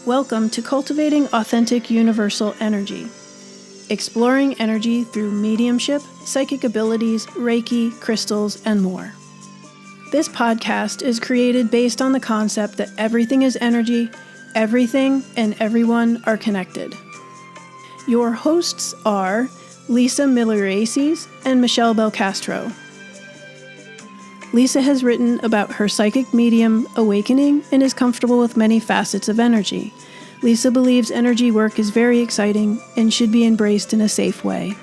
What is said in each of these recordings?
Welcome to Cultivating Authentic Universal Energy, exploring energy through mediumship, psychic abilities, Reiki, crystals, and more. This podcast is created based on the concept that everything is energy, everything and everyone are connected. Your hosts are Lisa Miliaresis and Michele Belcastro. Lisa has written about her psychic medium awakening and is comfortable with many facets of energy. Lisa believes energy work is very exciting and should be embraced in a safe way.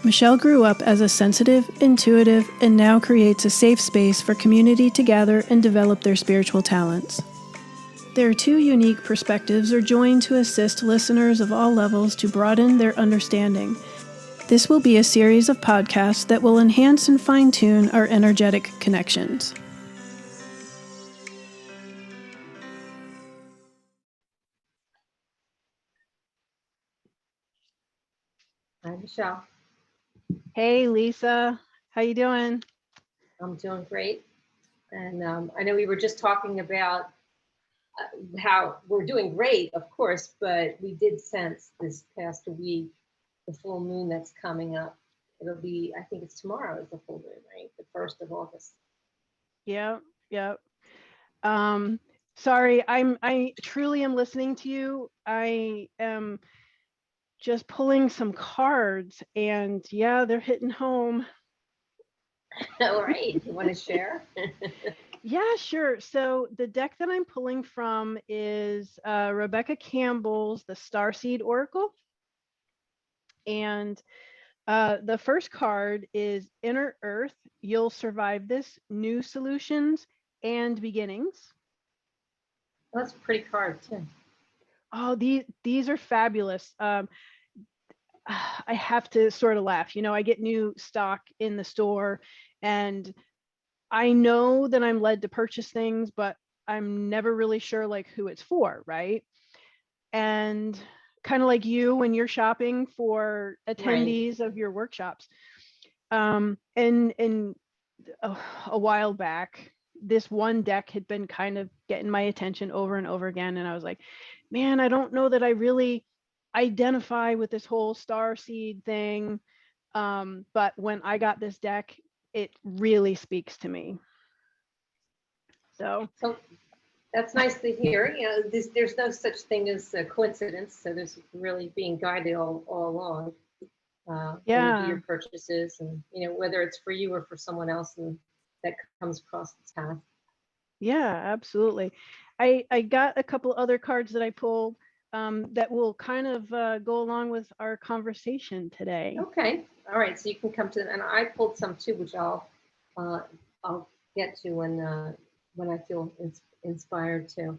Michele grew up as a sensitive, intuitive, and now creates a safe space for community to gather and develop their spiritual talents. Their two unique perspectives are joined to assist listeners of all levels to broaden their understanding. This will be a series of podcasts that will enhance and fine-tune our energetic connections. Hi, Michele. Hey, Lisa. How you doing? I'm doing great. And I know we were just talking about how we're doing great, of course, but we did sense this past week the full moon that's coming up. It'll be, I think it's tomorrow is the full moon, right? The 1st of August. Yep. Sorry, I truly am listening to you. I am just pulling some cards and yeah, they're hitting home. All right. You want to share? Yeah, sure. So the deck that I'm pulling from is Rebecca Campbell's The Starseed Oracle. And the first card is Inner Earth. You'll survive this. New solutions and beginnings. That's a pretty card too. Oh, these are fabulous. I have to sort of laugh. You know, I get new stock in the store and I know that I'm led to purchase things, but I'm never really sure like who it's for, right? And kind of like you when you're shopping for attendees of your workshops. And a while back, this one deck had been kind of getting my attention over and over again. And I was like, man, I don't know that I really identify with this whole star seed thing. But when I got this deck, it really speaks to me. So that's nice to hear. You know, there's no such thing as a coincidence. So there's really being guided all along. When you do your purchases, and you know whether it's for you or for someone else, and that comes across the path. Yeah, absolutely. I got a couple other cards that I pulled that will kind of go along with our conversation today. Okay, all right. So you can come to them, and I pulled some too, which I'll get to when I feel inspired to.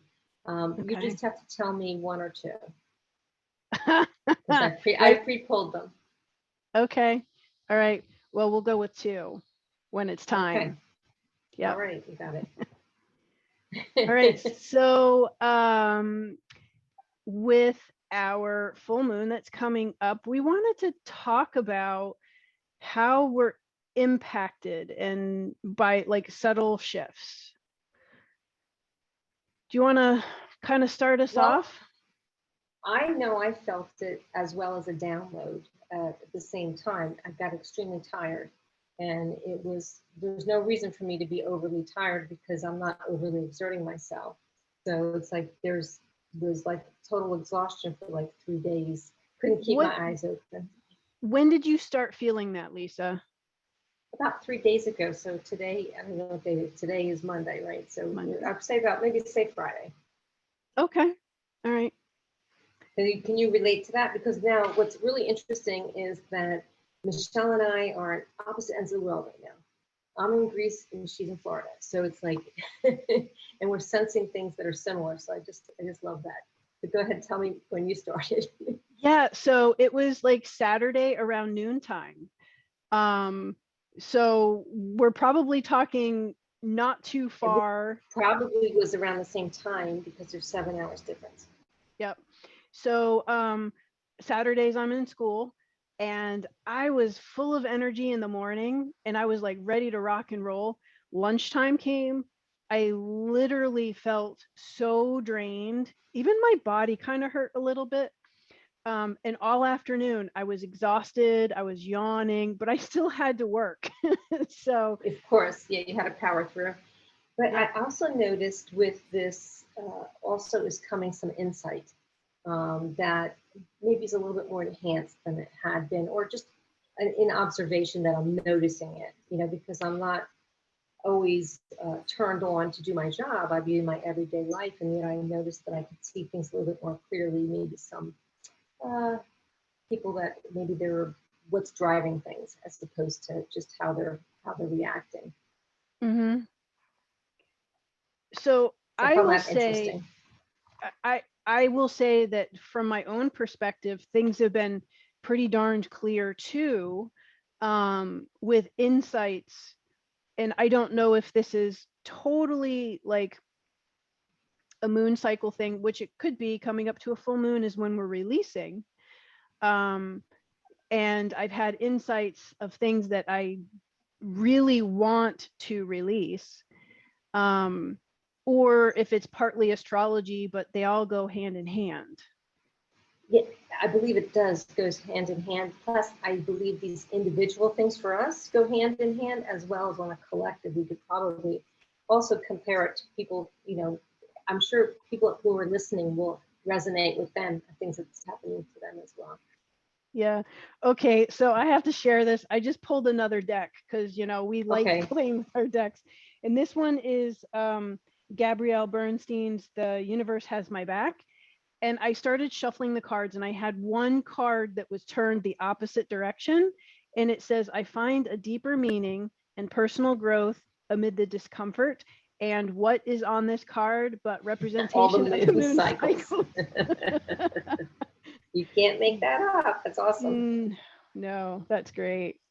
Okay. You just have to tell me one or two. I pre-pulled them. Okay. All right. Well, we'll go with two when it's time. Okay. Yeah. All right, you got it. All right. So with our full moon that's coming up, we wanted to talk about how we're impacted and by like subtle shifts. Do you want to kind of start us off? I know I felt it as well as a download at the same time. I got extremely tired, and there's no reason for me to be overly tired because I'm not overly exerting myself. So it's like there's like total exhaustion for like 3 days. Couldn't keep my eyes open. When did you start feeling that, Lisa? About 3 days ago. So today, I don't know what day it is. Today is Monday, right? So Monday. I'd say maybe Friday. Okay. All right. Can you relate to that? Because now what's really interesting is that Michele and I are at opposite ends of the world right now. I'm in Greece and she's in Florida. So it's like, and we're sensing things that are similar. So I just love that. But go ahead and tell me when you started. Yeah, so it was like Saturday around noontime. So we're probably talking not too far. It probably was around the same time because there's 7 hours difference. Yep. So Saturdays I'm in school and I was full of energy in the morning and I was like ready to rock and roll. Lunchtime came I literally felt so drained. Even my body kind of hurt a little bit. And all afternoon I was exhausted, I was yawning, but I still had to work. So Of course, yeah, you had to power through. But yeah. I also noticed with this also is coming some insight that maybe is a little bit more enhanced than it had been, or just an observation that I'm noticing it, because I'm not always turned on to do my job. I view my everyday life, and yet I noticed that I could see things a little bit more clearly. Maybe some people that maybe they're what's driving things as opposed to just how they're reacting. Mm-hmm. So So I I found will that say, interesting. I will say that from my own perspective, things have been pretty darned clear too, with insights. And I don't know if this is totally like a moon cycle thing, which it could be. Coming up to a full moon is when we're releasing. And I've had insights of things that I really want to release. Or if it's partly astrology, but they all go hand in hand. Yeah, I believe it goes hand in hand. Plus, I believe these individual things for us go hand in hand, as well as on a collective. We could probably also compare it to people, I'm sure people who are listening will resonate with them, things that's happening to them as well. Yeah. Okay. So I have to share this. I just pulled another deck because, we like playing with our decks. And this one is Gabrielle Bernstein's The Universe Has My Back. And I started shuffling the cards, and I had one card that was turned the opposite direction. And it says, I find a deeper meaning and personal growth amid the discomfort. And what is on this card but representation of the moon cycles? You can't make that up. That's awesome. No, that's great.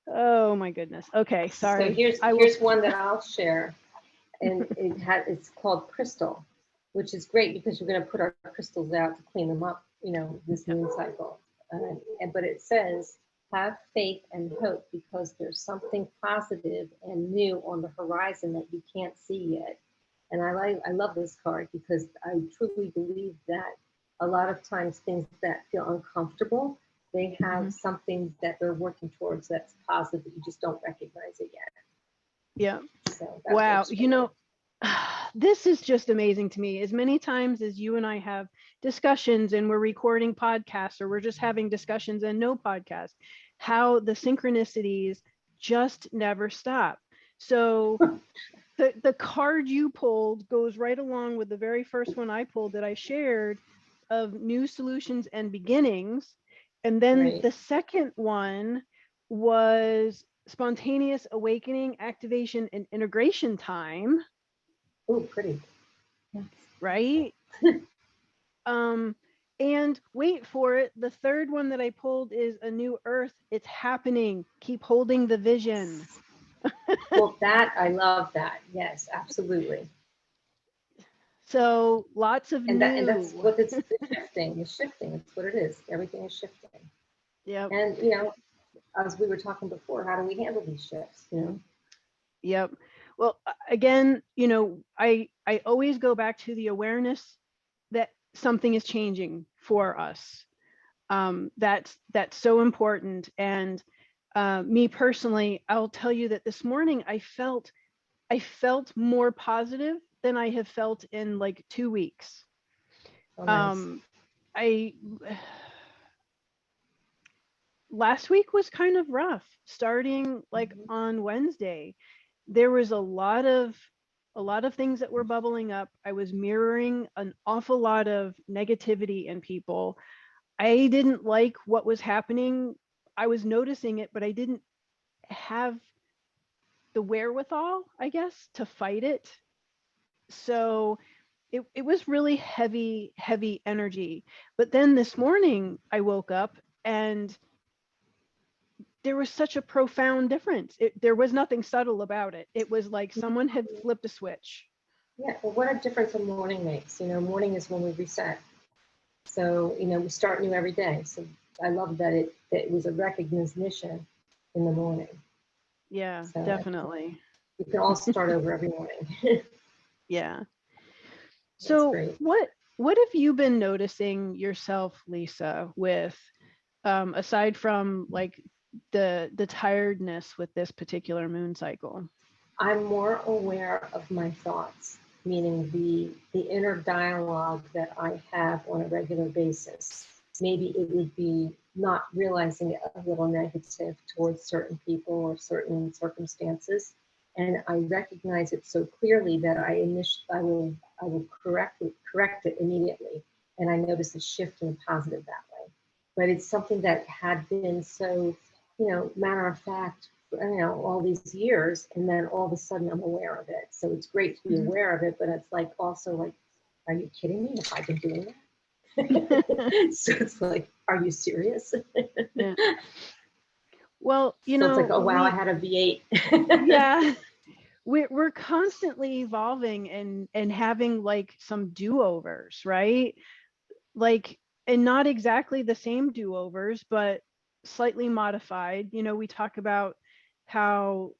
Oh my goodness. Okay, sorry. So here's one that I'll share, and it's called Crystal, which is great because we're going to put our crystals out to clean them up, this moon cycle. But it says, have faith and hope because there's something positive and new on the horizon that you can't see yet. And I love this card because I truly believe that a lot of times things that feel uncomfortable, they have something that they're working towards that's positive, but you just don't recognize it yet. Yeah. So wow. This is just amazing to me. As many times as you and I have discussions and we're recording podcasts or we're just having discussions and no podcast, how the synchronicities just never stop. So the card you pulled goes right along with the very first one I pulled that I shared of new solutions and beginnings. And then the second one was spontaneous awakening, activation, and integration time. Oh, pretty. Right? And wait for it, the third one that I pulled is a new earth. It's happening. Keep holding the vision. Well, I love that. Yes, absolutely. So lots of and new. And that's what it's shifting. It's shifting. It's what it is. Everything is shifting. Yep. And, as we were talking before, how do we handle these shifts, Yep. Well, again, I always go back to the awareness that something is changing for us. That's so important. And me personally, I'll tell you that this morning I felt more positive than I have felt in like 2 weeks. Oh, nice. Last week was kind of rough. Starting like on Wednesday, there was a lot of things that were bubbling up. I was mirroring an awful lot of negativity in people. I didn't like what was happening. I was noticing it, but I didn't have the wherewithal, I guess, to fight it. So it was really heavy energy. But then this morning I woke up and there was such a profound difference. There was nothing subtle about it. It was like someone had flipped a switch. Yeah, well, what a difference a morning makes. Morning is when we reset. So, we start new every day. So I love that it was a recognition in the morning. Yeah, so, definitely. We can all start over every morning. Yeah. That's So great. what have you been noticing yourself, Lisa, with aside from like the tiredness with this particular moon cycle? I'm more aware of my thoughts, meaning the inner dialogue that I have on a regular basis. Maybe it would be not realizing it a little negative towards certain people or certain circumstances. And I recognize it so clearly that I will correct it immediately. And I notice a shift in a positive that way. But it's something that had been so, matter of fact, all these years, and then all of a sudden I'm aware of it. So it's great to be aware of it, but it's like also like, are you kidding me? Have I been doing that? So it's like, are you serious? Yeah. Well, So it's like, oh wow, I had a V8. Yeah. We're constantly evolving and having like some do-overs, right? Like, and not exactly the same do-overs, but slightly modified. We talk about how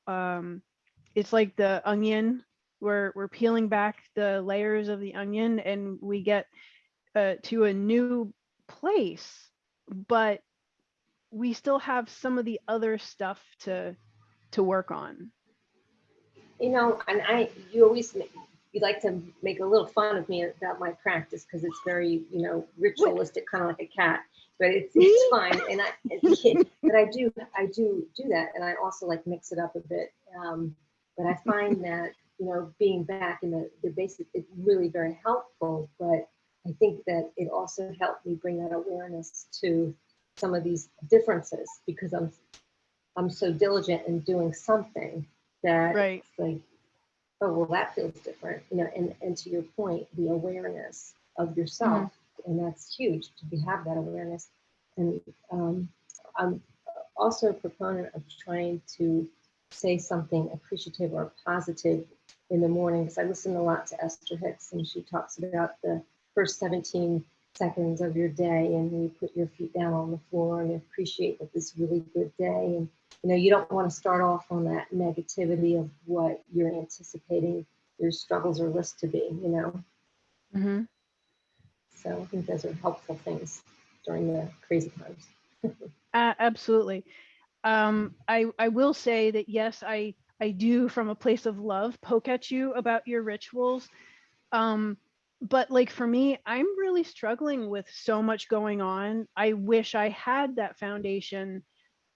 it's like the onion. We're peeling back the layers of the onion, and we get to a new place, but we still have some of the other stuff to work on. And you like to make a little fun of me about my practice because it's very, ritualistic, kind of like a cat. But it's fine, and but I do that, and I also like mix it up a bit. But I find that being back in the basic, it's really very helpful. But I think that it also helped me bring that awareness to some of these differences because I'm so diligent in doing something that Right. it's like, oh well, that feels different, and to your point, the awareness of yourself, and that's huge to have that awareness. And I'm also a proponent of trying to say something appreciative or positive in the morning, because I listen a lot to Esther Hicks, and she talks about the first 17 seconds of your day, and you put your feet down on the floor and appreciate that this really good day. And you don't want to start off on that negativity of what you're anticipating your struggles or lists to be, Mm-hmm. So I think those are helpful things during the crazy times. Absolutely. I will say that yes, I do, from a place of love, poke at you about your rituals. But like for me, I'm really struggling with so much going on. I wish I had that foundation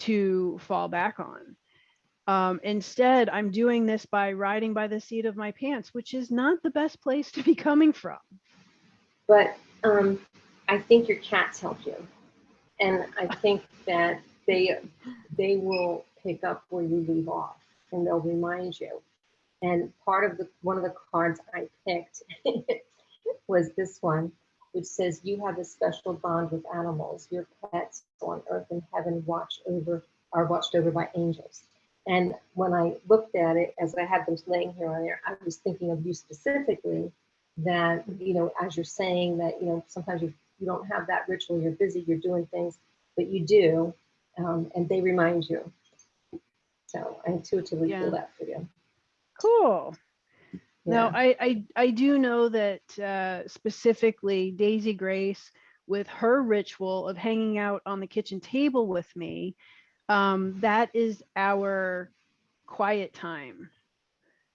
to fall back on. Instead, I'm doing this by riding by the seat of my pants, which is not the best place to be coming from. But I think your cats help you, and I think that they will pick up where you leave off, and they'll remind you. And one of the cards I picked was this one, which says, "You have a special bond with animals. Your pets on earth and heaven are watched over by angels." And when I looked at it, as I had them laying here on there, I was thinking of you specifically. That as you're saying that sometimes you don't have that ritual. You're busy. You're doing things, but you do, and they remind you. So I intuitively feel that for you. Cool. Yeah. Now, I do know that specifically Daisy Grace, with her ritual of hanging out on the kitchen table with me, that is our quiet time.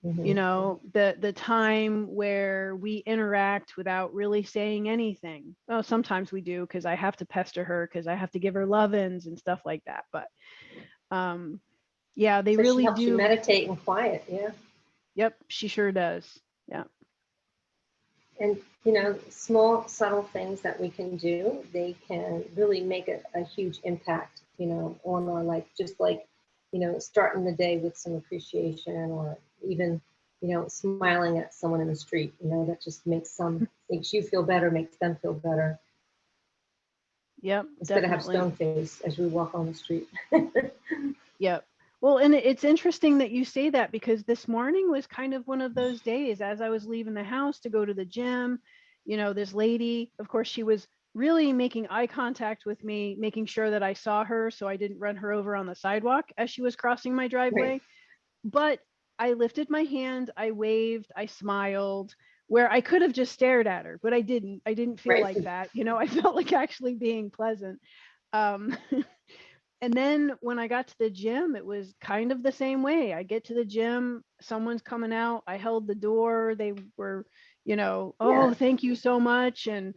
The time where we interact without really saying anything. Oh, sometimes we do, because I have to pester her because I have to give her love-ins and stuff like that. But yeah, they so really she helps do. You meditate and quiet. Yeah. Yep, she sure does. Yeah. And small subtle things that we can do, they can really make a huge impact on our life. Just like starting the day with some appreciation, or even smiling at someone in the street, that just makes you feel better, makes them feel better. Yep, instead definitely. of have stone face as we walk on the street. Yep. Well, and it's interesting that you say that, because this morning was kind of one of those days. As I was leaving the house to go to the gym, this lady, of course, she was really making eye contact with me, making sure that I saw her so I didn't run her over on the sidewalk as she was crossing my driveway. Right. But I lifted my hand, I waved, I smiled, where I could have just stared at her, but I didn't. I didn't feel Right. like that. You know, I felt like actually being pleasant. Um, and then when I got to the gym, it was kind of the same way. I get to the gym, someone's coming out, I held the door, they were, you know, oh, Yeah. thank you so much. And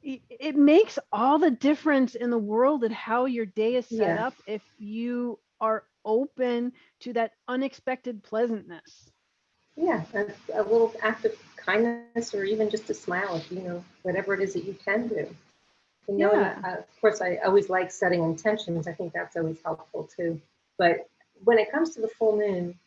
it makes all the difference in the world at how your day is set Yeah. up if you are open to that unexpected pleasantness. Yeah. A little act of kindness, or even just a smile, if you know, whatever it is that you can do. You know, and Yeah. of course, I always like setting intentions. I think that's always helpful too. But when it comes to the full moon,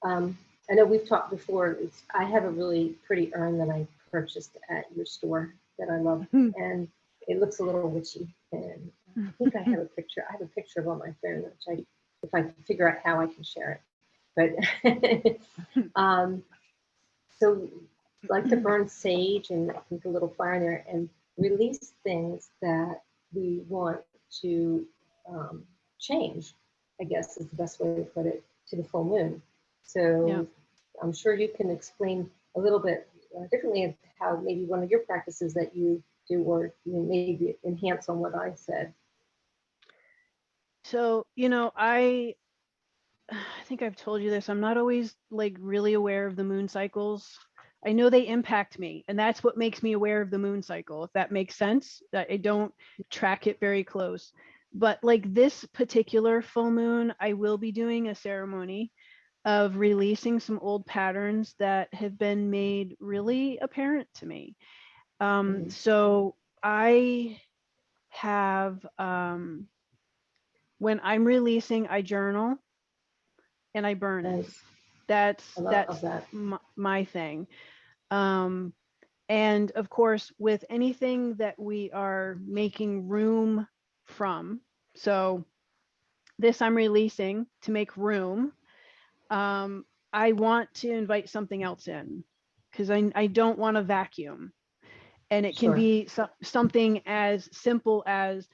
I know we've talked before. I have a really pretty urn that I purchased at your store that I love, and it looks a little witchy. And I think I have a picture. I have a picture of it on my phone, which if I can figure out how I can share it. But so like to burn sage and put a little fire in there and release things that we want to change, I guess is the best way to put it, to the full moon. So Yeah. I'm sure you can explain a little bit differently of how maybe one of your practices that you do, or you maybe enhance on what I said. So, you know, I think I've told you this. I'm not always like really aware of the moon cycles. I know they impact me, and that's what makes me aware of the moon cycle, if that makes sense. That I don't track it very close. But like this particular full moon, I will be doing a ceremony of releasing some old patterns that have been made really apparent to me. Mhm. So I have, when I'm releasing, I journal and I burn it. Nice. I love That's that. my thing. Um, and of course, with anything that we are making room from, so this I'm releasing to make room. I want to invite something else in because I don't want to vacuum. And it can Sure. be something as simple as,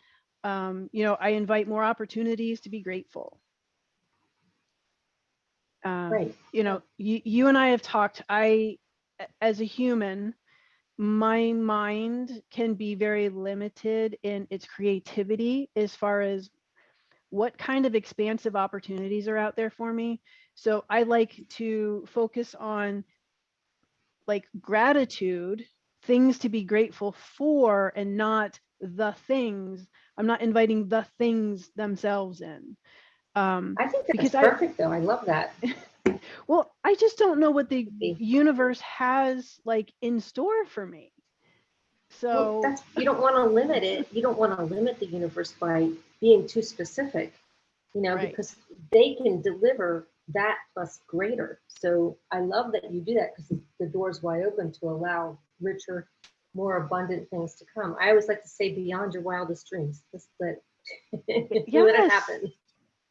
you know, I invite more opportunities to be grateful. Right. You know, you and I have talked. As a human, my mind can be very limited in its creativity as far as what kind of expansive opportunities are out there for me. So I like to focus on like gratitude, things to be grateful for, and not the things. I'm not inviting the things themselves in. I think that's Because perfect, though. I love that. well, I just don't know what the Okay. universe has like in store for me. Well, So, that's, you don't want to limit it. You don't want to limit the universe by being too specific, you know, right. because they can deliver that plus greater. So I love that you do that, because the door's wide open to allow richer, more abundant things to come. I always like to say beyond your wildest dreams. Just let it Yes. happen.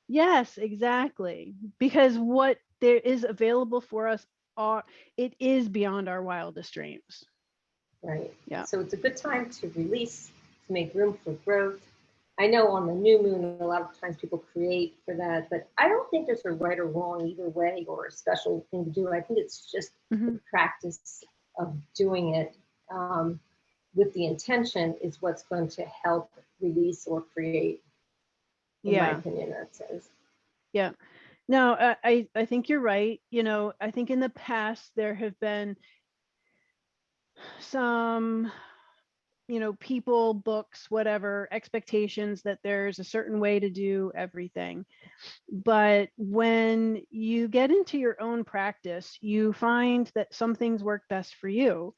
Yes, exactly. Because what there is available for us are, it is beyond our wildest dreams. Right. Yeah. So it's a good time to release, to make room for growth. I know on the new moon, a lot of times people create for that, but I don't think there's a right or wrong either way, or a special thing to do. I think it's just Mm-hmm. the practice of doing it with the intention is what's going to help release or create, in my Yeah. opinion, that says. Yeah. No, I think you're right. You know, I think in the past there have been some, you know, people, books, whatever, expectations that there's a certain way to do everything. But when you get into your own practice, you find that some things work best for you.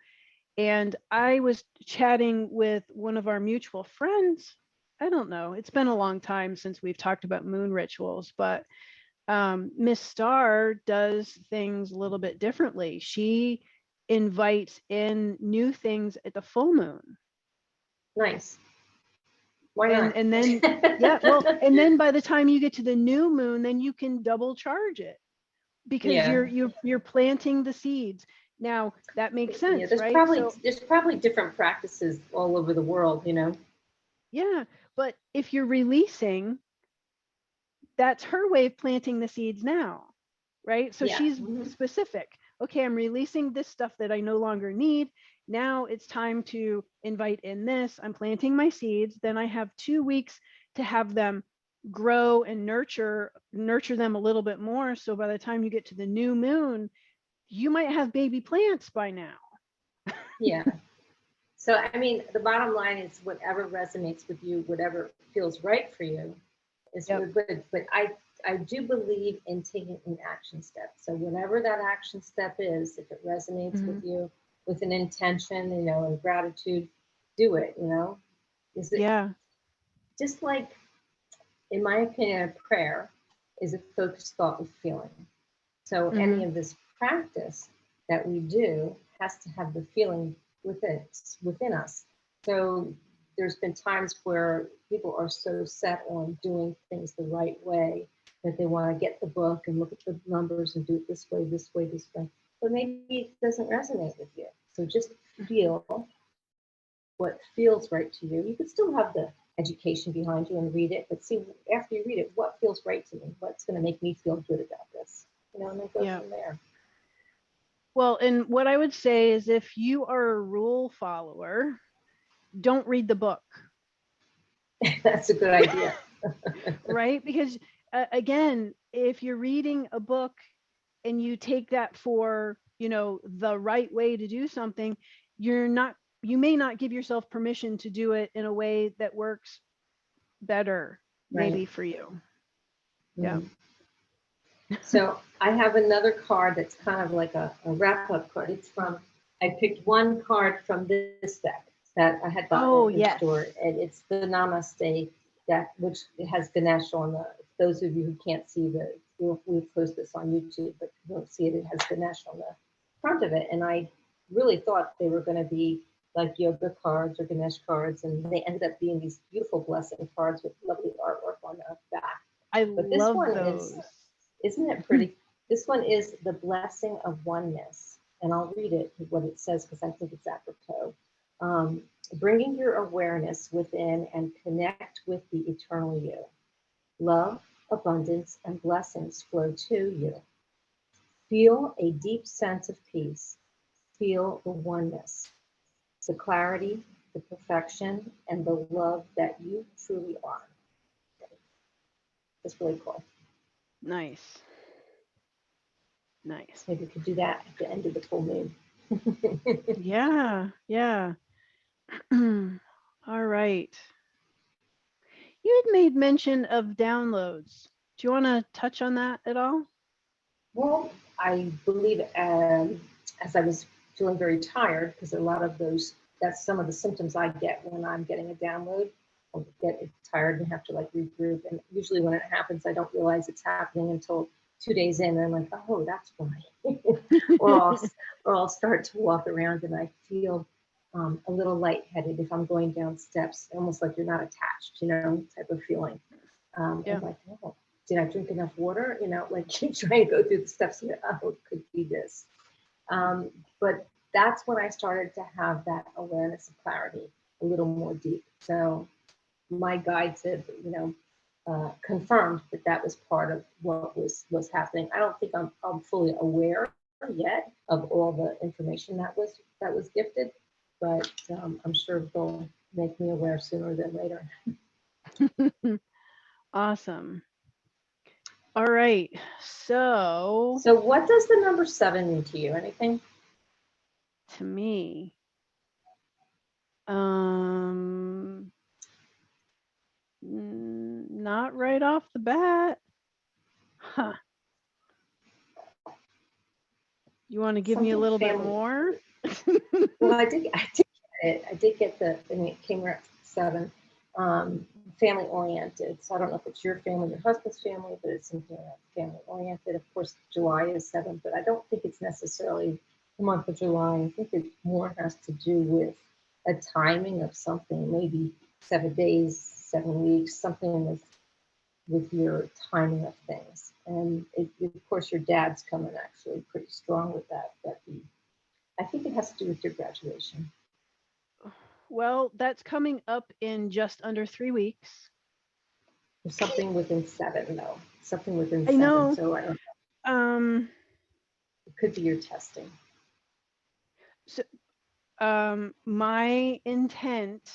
And I was chatting with one of our mutual friends. I don't know, it's been a long time since we've talked about moon rituals, but Miss Starr does things a little bit differently. She invites in new things at the full moon. Nice. Why not? And then yeah, well, and then by the time you get to the new moon, then you can double charge it because Yeah. you're planting the seeds. Now that makes Yeah, sense, right? So there's probably different practices all over the world, you know. yeah, but if you're releasing, that's her way of planting the seeds now. right? So Yeah. she's Mhm. specific. Okay, I'm releasing this stuff that I no longer need. Now it's time to invite in this. I'm planting my seeds. Then I have 2 weeks to have them grow and nurture them a little bit more. So by the time you get to the new moon, you might have baby plants by now. Yeah. So, I mean, the bottom line is whatever resonates with you, whatever feels right for you is Yep. really good. But I do believe in taking an action step. So whatever that action step is, if it resonates with you with an intention, you know, and gratitude, do it, you know. Is it Yeah. just like, in my opinion, a prayer is a focused thought with feeling. So any of this practice that we do has to have the feeling within us. So there's been times where people are so set on doing things the right way that they want to get the book and look at the numbers and do it this way, this way, this way. But maybe it doesn't resonate with you. So just feel what feels right to you. You could still have the education behind you and read it, but see after you read it, what feels right to me? What's going to make me feel good about this? You know, and then go from there. Well, and what I would say is if you are a rule follower, don't read the book. That's a good idea. Right? Because again, if you're reading a book and you take that for, you know, the right way to do something, you may not give yourself permission to do it in a way that works better, maybe Right. for you. Mm. Yeah. So I have another card that's kind of like a wrap-up card. It's from, I picked one card from this deck that I had gotten in the store, and it's the Namaste deck, which has Ganesh on the, those of you who can't see we'll post this on YouTube, but you don't see it, it has Ganesh on the front of it. And I really thought they were going to be like yoga cards or Ganesh cards, and they ended up being these beautiful blessing cards with lovely artwork on the back. But this love one those. isn't it pretty? This one is the blessing of oneness. And I'll read it, what it says, because I think it's apropos. Bringing your awareness within and connect with the eternal you. Love, abundance, and blessings flow to you. Feel a deep sense of peace. Feel the oneness, the clarity, the perfection, and the love that you truly are. It's really cool. Nice. Nice. Maybe we could do that at the end of the full moon. Yeah. Yeah. All right. You had made mention of downloads. Do you want to touch on that at all? Well, I believe as I was feeling very tired, because a lot of that's some of the symptoms I get when I'm getting a download. I'll get tired and have to like regroup. And usually when it happens, I don't realize it's happening until 2 days in. And I'm like, oh, that's why. or I'll start to walk around and I feel a little lightheaded if I'm going down steps, almost like you're not attached, you know, type of feeling. And like, oh, did I drink enough water? You know, like you try and go through the steps and oh, it could be this. But that's when I started to have that awareness of clarity a little more deep. So my guide said, you know, confirmed that was part of what was happening. I don't think I'm fully aware yet of all the information that was gifted, but I'm sure they'll make me aware sooner than later. Awesome. All right. So what does the number 7 mean to you? Anything? To me, not right off the bat. Huh. You want to give me a little bit more? Well, I did get it. I did get and it came right 7, family oriented. So I don't know if it's your family, your husband's family, but it's something like family oriented. Of course, July is 7, but I don't think it's necessarily the month of July. I think it more has to do with a timing of something, maybe 7 days, 7 weeks, something with your timing of things. And of course, your dad's coming actually pretty strong with that. But I think it has to do with your graduation. Well, that's coming up in just under 3 weeks. There's something within 7, though. Something within 7. I know. So I don't It could be your testing. So, my intent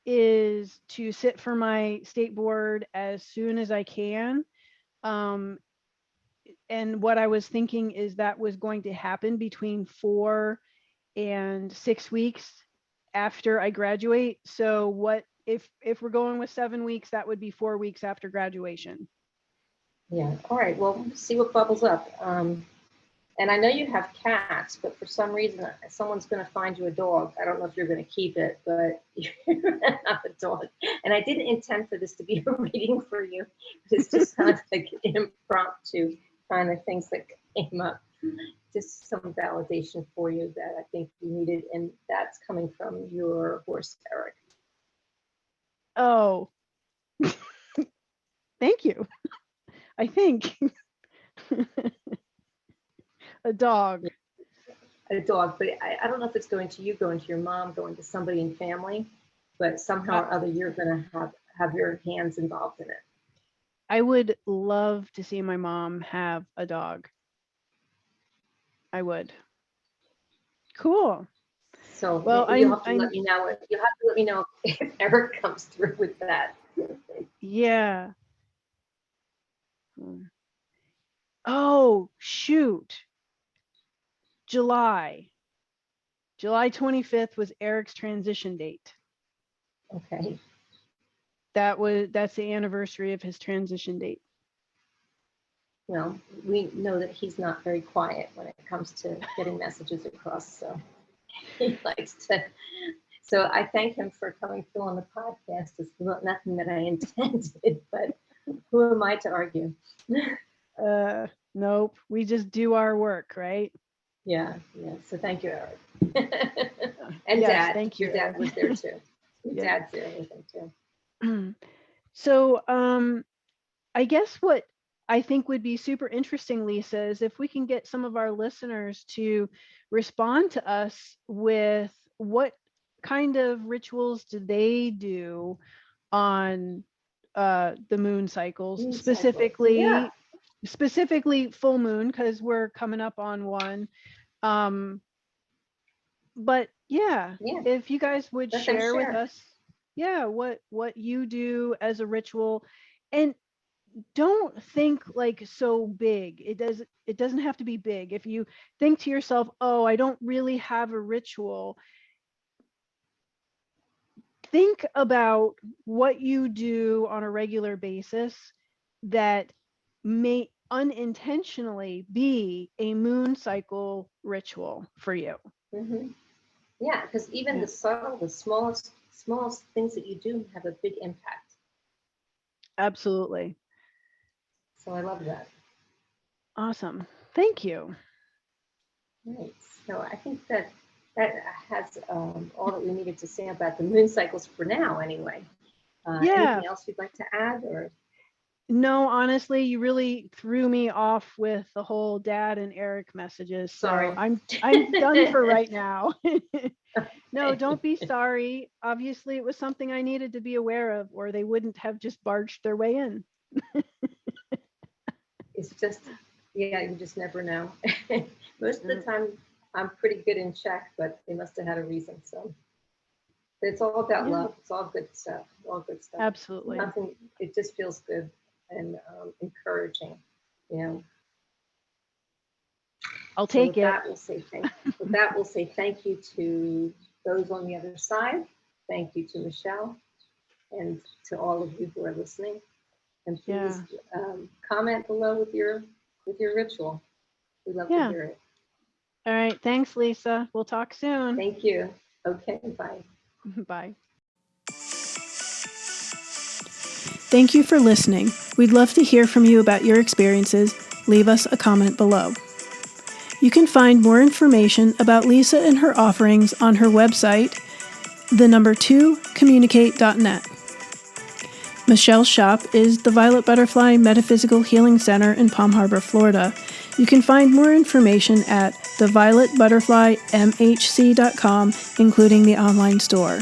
is to sit for my state board as soon as I can. And what I was thinking is that was going to happen between 4 and 6 weeks after I graduate. So what if we're going with 7 weeks, that would be 4 weeks after graduation. Yeah. All right. Well, see what bubbles up. And I know you have cats, but for some reason, someone's going to find you a dog. I don't know if you're going to keep it, but you're going to have a dog. And I didn't intend for this to be a reading for you. It's just kind of like impromptu kind of things that came up. Just some validation for you that I think you needed. And that's coming from your horse, Eric. Oh, thank you. I think. A dog. A dog, but I don't know if it's going to you, going to your mom, going to somebody in family, but somehow or other you're going to have your hands involved in it. I would love to see my mom have a dog. I would. Cool. So well, you'll have to let me know. You'll have to let me know if Eric comes through with that. Yeah. Oh, shoot. July 25th was Eric's transition date. Okay. That's the anniversary of his transition date. Well, we know that he's not very quiet when it comes to getting messages across, so he likes to. So I thank him for coming through on the podcast. It's nothing that I intended, but who am I to argue? Nope. We just do our work, right? Yeah. So thank you, Eric. And yes, Dad. Thank you. Your dad was there too. Your Yeah. dad's there with him too. So I guess what I think would be super interesting, Lisa, is if we can get some of our listeners to respond to us with what kind of rituals do they do on the moon cycles, specifically cycles. Yeah. Specifically full moon, because we're coming up on one. But yeah, if you guys would share with us, what you do as a ritual, and don't think like so big. It doesn't have to be big. If you think to yourself, oh, I don't really have a ritual, think about what you do on a regular basis that may unintentionally be a moon cycle ritual for you. Mm-hmm. Yeah, because even the subtle, the smallest things that you do have a big impact. Absolutely. So I love that. Awesome. Thank you. Right. So I think that has all that we needed to say about the moon cycles for now, anyway. Anything else you'd like to add, or? No, honestly, you really threw me off with the whole Dad and Eric messages. So sorry. I'm done for right now. No, don't be sorry. Obviously, it was something I needed to be aware of, or they wouldn't have just barged their way in. It's just, you just never know. Most of the time, I'm pretty good in check, but they must have had a reason. So it's all about love. It's all good stuff. All good stuff. Absolutely. Nothing. It just feels good and encouraging. I'll take it. With that, we'll say thank you to those on the other side. Thank you to Michele, and to all of you who are listening. And please comment below with your ritual. We'd love to hear it. All right. Thanks, Lisa. We'll talk soon. Thank you. Okay. Bye. Bye. Thank you for listening. We'd love to hear from you about your experiences. Leave us a comment below. You can find more information about Lisa and her offerings on her website, 2communicate.net. Michele's shop is the Violet Butterfly Metaphysical Healing Center in Palm Harbor, Florida. You can find more information at thevioletbutterflymhc.com, including the online store.